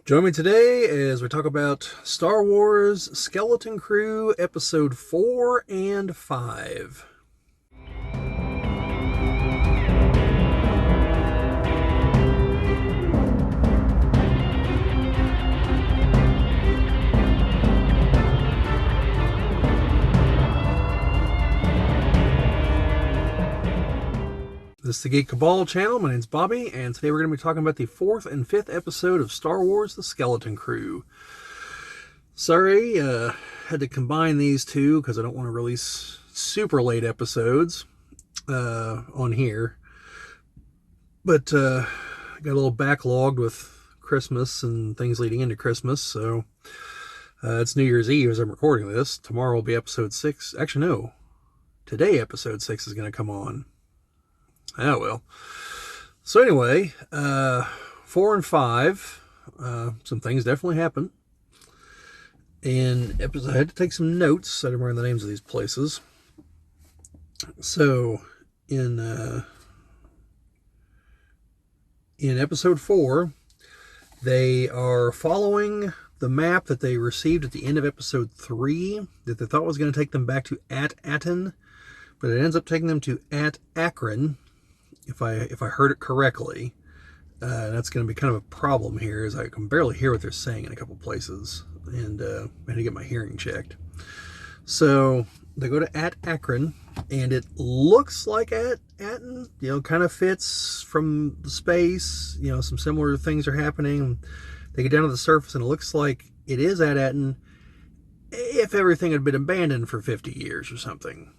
Join me today as we talk about Star Wars Skeleton Crew Episode 4 and 5. This is the Geek Cabal channel. My name's Bobbie, and today we're going to be talking about the 4th and 5th episode of Star Wars The Skeleton Crew. Sorry, had to combine these two because I don't want to release super late episodes on here. But got a little backlogged with Christmas and things leading into Christmas, so it's New Year's Eve as I'm recording this. Tomorrow will be episode 6. Actually, no. Today episode 6 is going to come on. Oh, well. So anyway, 4 and 5, some things definitely happen. And I had to take some notes. I didn't remember the names of these places. So, in episode 4, they are following the map that they received at the end of episode 3 that they thought was going to take them back to At-Aten, but it ends up taking them to At-Akron. If I heard it correctly, that's going to be kind of a problem here, as I can barely hear what they're saying in a couple places, and I had to get my hearing checked. So they go to At-Akron, and it looks like At-Aten, kind of fits from the space. Some similar things are happening. They get down to the surface, and it looks like it is At-Aten if everything had been abandoned for 50 years or something.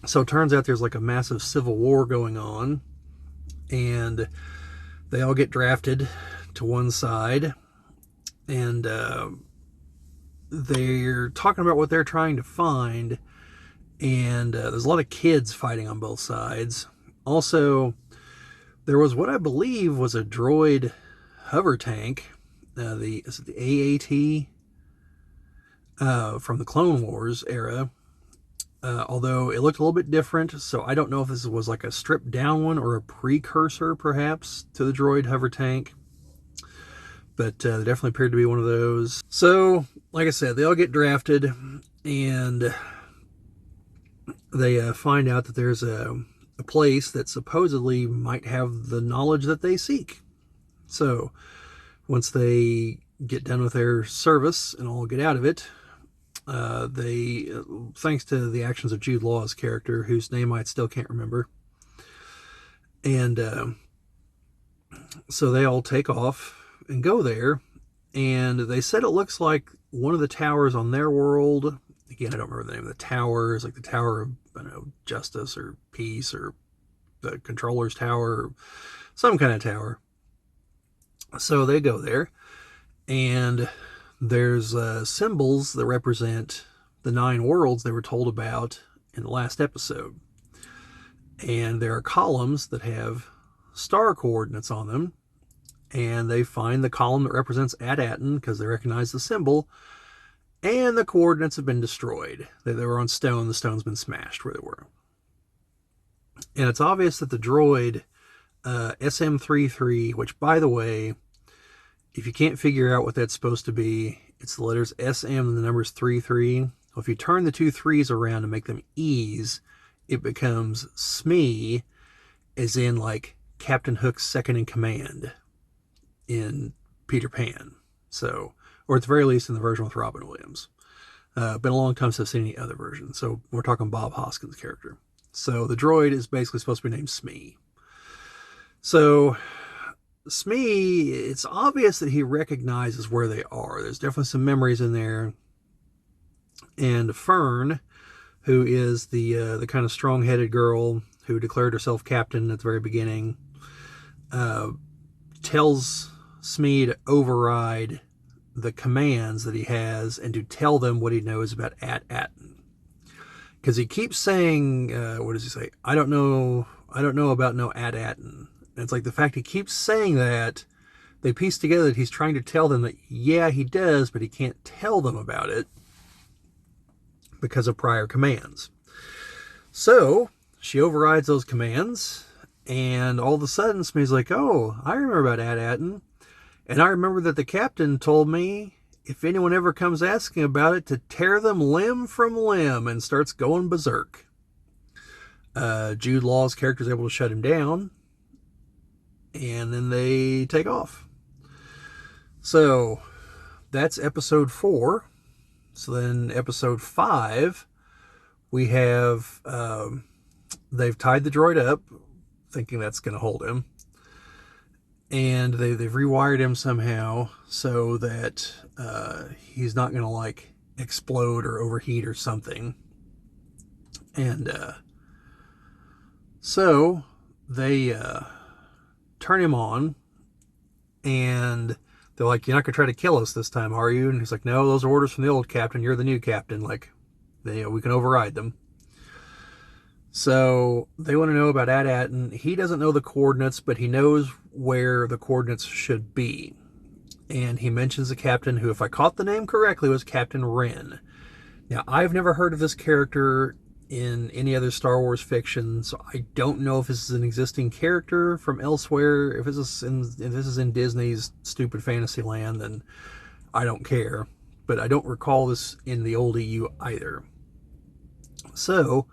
So it turns out there's like a massive civil war going on, and they all get drafted to one side, and they're talking about what they're trying to find, and there's a lot of kids fighting on both sides. Also, there was what I believe was a droid hover tank, the AAT from the Clone Wars era. Although it looked a little bit different, so I don't know if this was like a stripped down one or a precursor, perhaps, to the droid hover tank. But they definitely appeared to be one of those. So, like I said, they all get drafted, and they find out that there's a place that supposedly might have the knowledge that they seek. So, once they get done with their service and all get out of it, they, thanks to the actions of Jude Law's character, whose name I still can't remember, and so they all take off and go there, and they said it looks like one of the towers on their world. Again, I don't remember the name of the tower. It's like the Tower of, Justice or Peace, or the Controller's Tower, or some kind of tower. So they go there, and there's symbols that represent the 9 worlds they were told about in the last episode. And there are columns that have star coordinates on them. And they find the column that represents At-Aten because they recognize the symbol. And the coordinates have been destroyed. They were on stone. The stone's been smashed where they were. And it's obvious that the droid SM-33, which, by the way, if you can't figure out what that's supposed to be, it's the letters SM and the numbers 33. Well, if you turn the 2 3s around and make them E's, it becomes Smee, as in like Captain Hook's second in command in Peter Pan. So, or at the very least in the version with Robin Williams. Been a long time since I've seen any other version. So we're talking Bob Hoskins' character. So the droid is basically supposed to be named Smee. So Smee, it's obvious that he recognizes where they are. There's definitely some memories in there. And Fern, who is the kind of strong-headed girl who declared herself captain at the very beginning, tells Smee to override the commands that he has and to tell them what he knows about At-Aten. Because he keeps saying, what does he say? I don't know about no At-Aten. And it's like the fact he keeps saying that, they piece together that he's trying to tell them that, yeah, he does, but he can't tell them about it because of prior commands. So she overrides those commands, and all of a sudden Smee's like, oh, I remember about At-Aten. And I remember that the captain told me if anyone ever comes asking about it, to tear them limb from limb, and starts going berserk. Jude Law's character is able to shut him down, and then they take off. So that's episode 4. So then episode 5, we have they've tied the droid up, thinking that's going to hold him, and they've rewired him somehow so that he's not going to like explode or overheat or something. And so they turn him on, and they're like, "You're not going to try to kill us this time, are you?" And he's like, "No, those are orders from the old captain. You're the new captain. Like, we can override them." So they want to know about AT-AT, and he doesn't know the coordinates, but he knows where the coordinates should be. And he mentions the captain, who, if I caught the name correctly, was Captain Wren. Now, I've never heard of this character in any other Star Wars fiction, so I don't know if this is an existing character from elsewhere. If this is in Disney's stupid fantasy land, then I don't care. But I don't recall this in the old EU either. So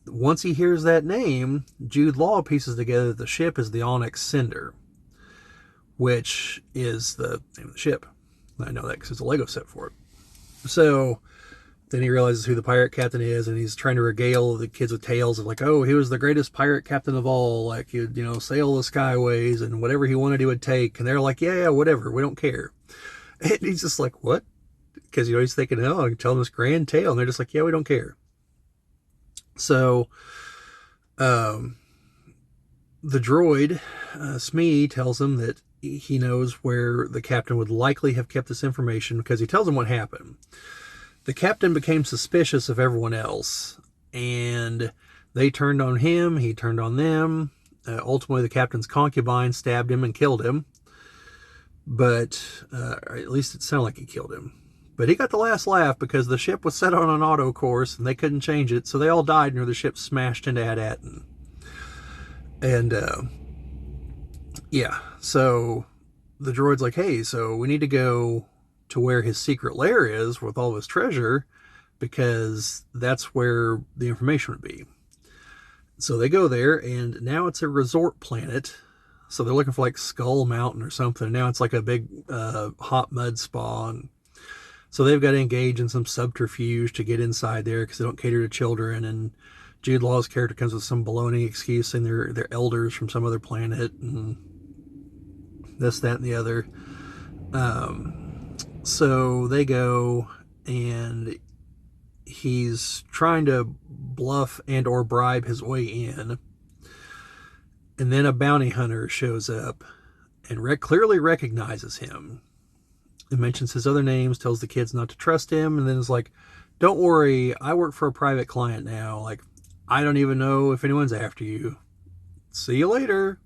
once he hears that name, Jude Law pieces together that the ship is the Onyx Cinder, which is the name of the ship. I know that because there's a Lego set for it. So then he realizes who the pirate captain is, and he's trying to regale the kids with tales of like, oh, he was the greatest pirate captain of all. Like, he'd, sail the skyways, and whatever he wanted he would take. And they're like, yeah, whatever, we don't care. And he's just like, what? Because he's thinking, oh, I can tell them this grand tale. And they're just like, yeah, we don't care. So the droid, Smee, tells him that he knows where the captain would likely have kept this information, because he tells him what happened. The captain became suspicious of everyone else, and they turned on him, he turned on them. Ultimately, the captain's concubine stabbed him and killed him. But at least it sounded like he killed him. But he got the last laugh because the ship was set on an auto course and they couldn't change it, so they all died near the ship smashed into AT-AT. And yeah, so the droid's like, hey, so we need to go to where his secret lair is with all his treasure, because that's where the information would be. So they go there, and now it's a resort planet. So they're looking for like Skull Mountain or something. Now it's like a big hot mud spa. And so they've got to engage in some subterfuge to get inside there because they don't cater to children. And Jude Law's character comes with some baloney excuse saying they're elders from some other planet and this, that, and the other. So they go, and he's trying to bluff and or bribe his way in. And then a bounty hunter shows up and clearly recognizes him. He mentions his other names, tells the kids not to trust him, and then is like, don't worry, I work for a private client now. Like, I don't even know if anyone's after you. See you later.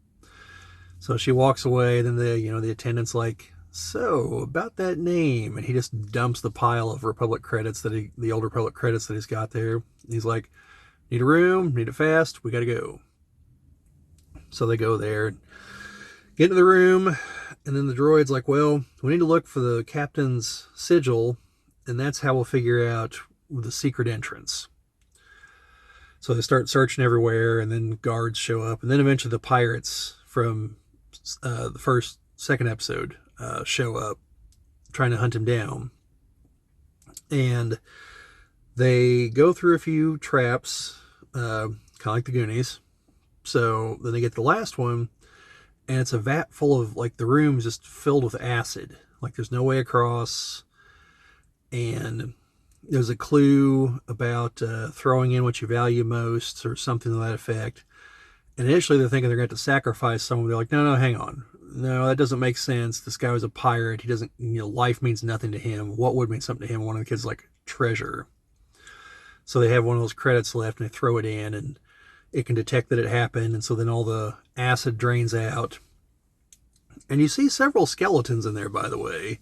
So she walks away, then the attendant's like, so about that name, and he just dumps the pile of Republic credits the old Republic credits that he's got there. He's like, need a room, need it fast, we gotta go. So they go there, get into the room, and then the droid's like, well, we need to look for the captain's sigil, and that's how we'll figure out the secret entrance. So they start searching everywhere, and then guards show up, and then eventually the pirates from the second episode show up, trying to hunt him down. And they go through a few traps, kind of like the Goonies. So then they get to the last one, and it's a vat full of, like, the room's just filled with acid. Like, there's no way across. And there's a clue about throwing in what you value most or something to that effect. And initially they're thinking they're going to have to sacrifice someone. They're like, no, hang on. No, that doesn't make sense. This guy was a pirate. He doesn't, life means nothing to him. What would mean something to him? One of the kids like, treasure. So they have one of those credits left, and they throw it in, and it can detect that it happened. And so then all the acid drains out. And you see several skeletons in there, by the way.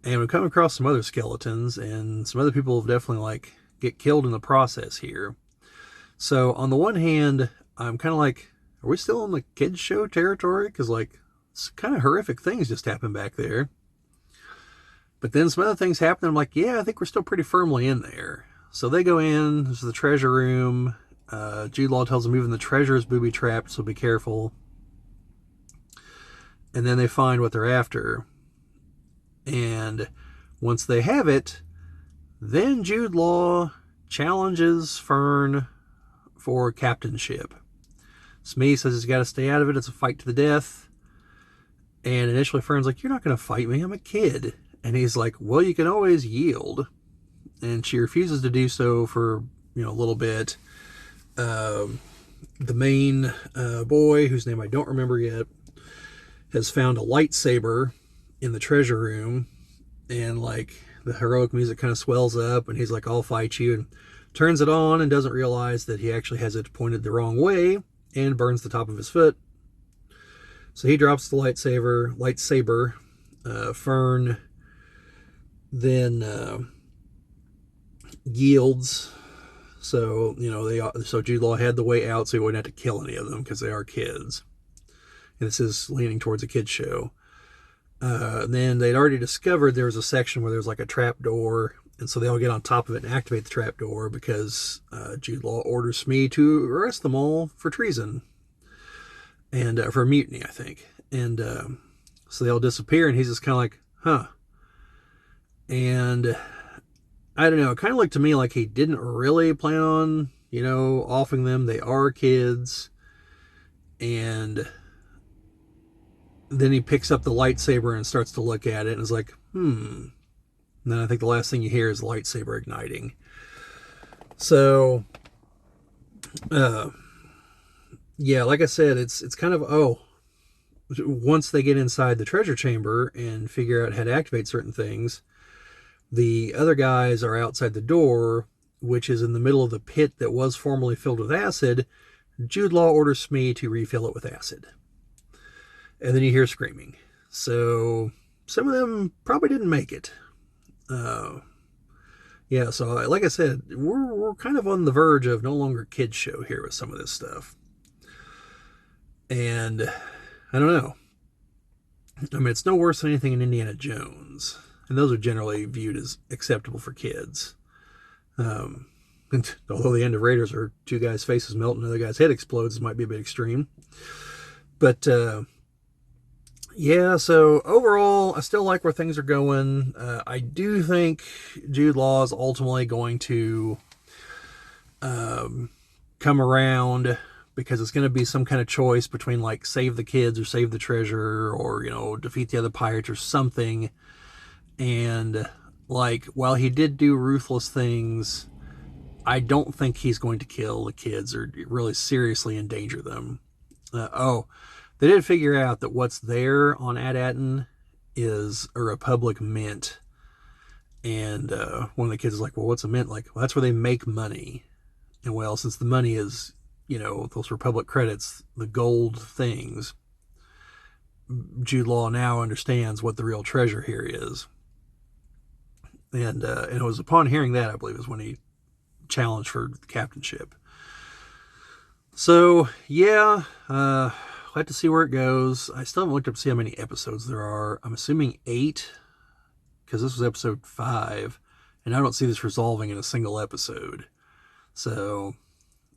And we come across some other skeletons, and some other people have definitely get killed in the process here. So on the one hand, I'm kind of like, are we still in the kids show territory? Because It's kind of horrific things just happened back there. But then some other things happen. I'm like, yeah, I think we're still pretty firmly in there. So they go in. There's the treasure room. Jude Law tells them even the treasure is booby trapped, so be careful. And then they find what they're after. And once they have it, then Jude Law challenges Fern for captainship. Smee says he's got to stay out of it. It's a fight to the death. And initially Fern's like, you're not going to fight me. I'm a kid. And he's like, well, you can always yield. And she refuses to do so for, a little bit. The main boy, whose name I don't remember yet, has found a lightsaber in the treasure room. And, the heroic music kind of swells up. And he's like, I'll fight you. And turns it on and doesn't realize that he actually has it pointed the wrong way and burns the top of his foot. So he drops the lightsaber. Fern then yields. So, so Jude Law had the way out so he wouldn't have to kill any of them because they are kids. And this is leaning towards a kid's show. Then they'd already discovered there was a section where there was a trap door. And so they all get on top of it and activate the trap door because Jude Law orders Smee to arrest them all for treason. And for mutiny, I think. And so they all disappear, and he's just kind of like, huh. And I don't know, it kind of looked to me like he didn't really plan on, offing them. They are kids. And then he picks up the lightsaber and starts to look at it and is like, And then I think the last thing you hear is the lightsaber igniting. So, yeah, like I said, it's kind of, once they get inside the treasure chamber and figure out how to activate certain things, the other guys are outside the door, which is in the middle of the pit that was formerly filled with acid. Jude Law orders Smee to refill it with acid. And then you hear screaming. So some of them probably didn't make it. Yeah, so like I said, we're kind of on the verge of no longer kids show here with some of this stuff. And I don't know. I mean, it's no worse than anything in Indiana Jones. And those are generally viewed as acceptable for kids. And although the end of Raiders are two guys' faces melt and another guy's head explodes, it might be a bit extreme. But, yeah, so overall, I still like where things are going. I do think Jude Law is ultimately going to come around, because it's going to be some kind of choice between save the kids or save the treasure, or defeat the other pirates or something. And while he did do ruthless things, I don't think he's going to kill the kids or really seriously endanger them. They did figure out that what's there on At-Aten is a Republic mint. And one of the kids is like, well, what's a mint? Well, that's where they make money. And well, since the money is, those Republic credits, the gold things, Jude Law now understands what the real treasure here is. And it was upon hearing that, I believe, is when he challenged for the captainship. So, yeah, we'll have to see where it goes. I still haven't looked up to see how many episodes there are. I'm assuming 8, because this was episode 5, and I don't see this resolving in a single episode. So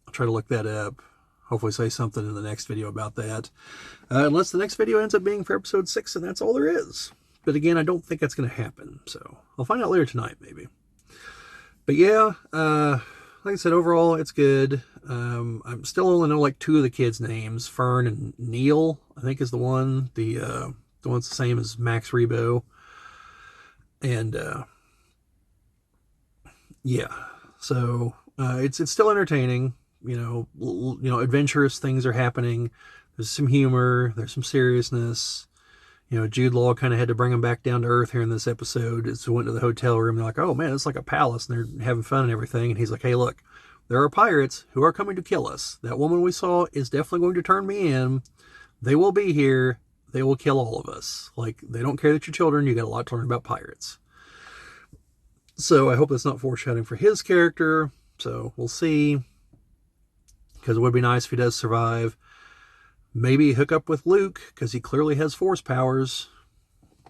I'll try to look that up. Hopefully say something in the next video about that. Unless the next video ends up being for episode 6, and that's all there is. But again, I don't think that's going to happen. So I'll find out later tonight, maybe. But yeah, like I said, overall, it's good. I still only know 2 of the kids' names. Fern and Neil, I think, is the one. The one's the same as Max Rebo. And yeah, so it's still entertaining. Adventurous things are happening. There's some humor. There's some seriousness. Jude Law kind of had to bring him back down to earth here in this episode. So we went to the hotel room. They're like, oh man, it's like a palace. And they're having fun and everything. And he's like, hey, look, there are pirates who are coming to kill us. That woman we saw is definitely going to turn me in. They will be here. They will kill all of us. They don't care that you're children. You got a lot to learn about pirates. So I hope that's not foreshadowing for his character. So we'll see. Because it would be nice if he does survive. maybe hook up with Luke, because he clearly has Force powers,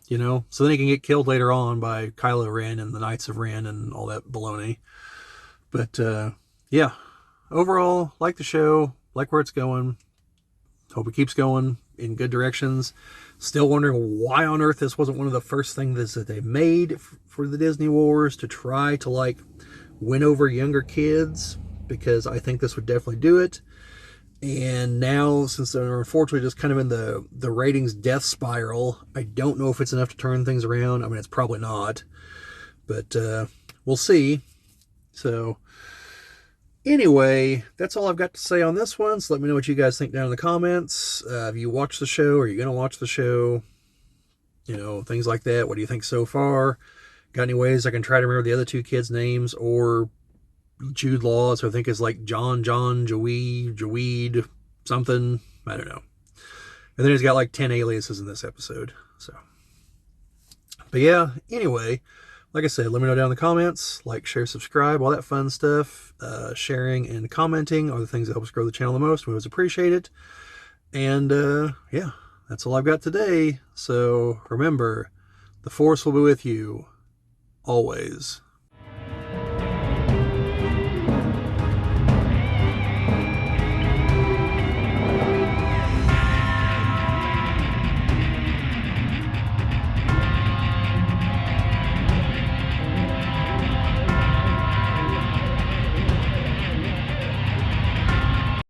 you know, so then he can get killed later on by Kylo Ren and the Knights of Ren and all that baloney. But yeah, overall, like the show, like where it's going. Hope it keeps going in good directions. Still wondering why on earth this wasn't one of the first things that they made for the Disney Wars to try to like win over younger kids, because I think this would definitely do it. And now, since they're unfortunately just kind of in the ratings death spiral, I don't know if it's enough to turn things around. I mean, it's probably not, but we'll see. So anyway, that's all I've got to say on this one. So let me know what you guys think down in the comments. Have you watched the show? Are you going to watch the show? You know, things like that. What do you think so far? Got any ways I can try to remember the other two kids' names, or Jude Law, so I think it's like John, Jaweed, something. I don't know. And then he's got like 10 aliases in this episode. So, but yeah, anyway, like I said, let me know down in the comments. Like, share, subscribe, all that fun stuff. Sharing and commenting are the things that help us grow the channel the most. We always appreciate it. And yeah, that's all I've got today. So remember, the Force will be with you always.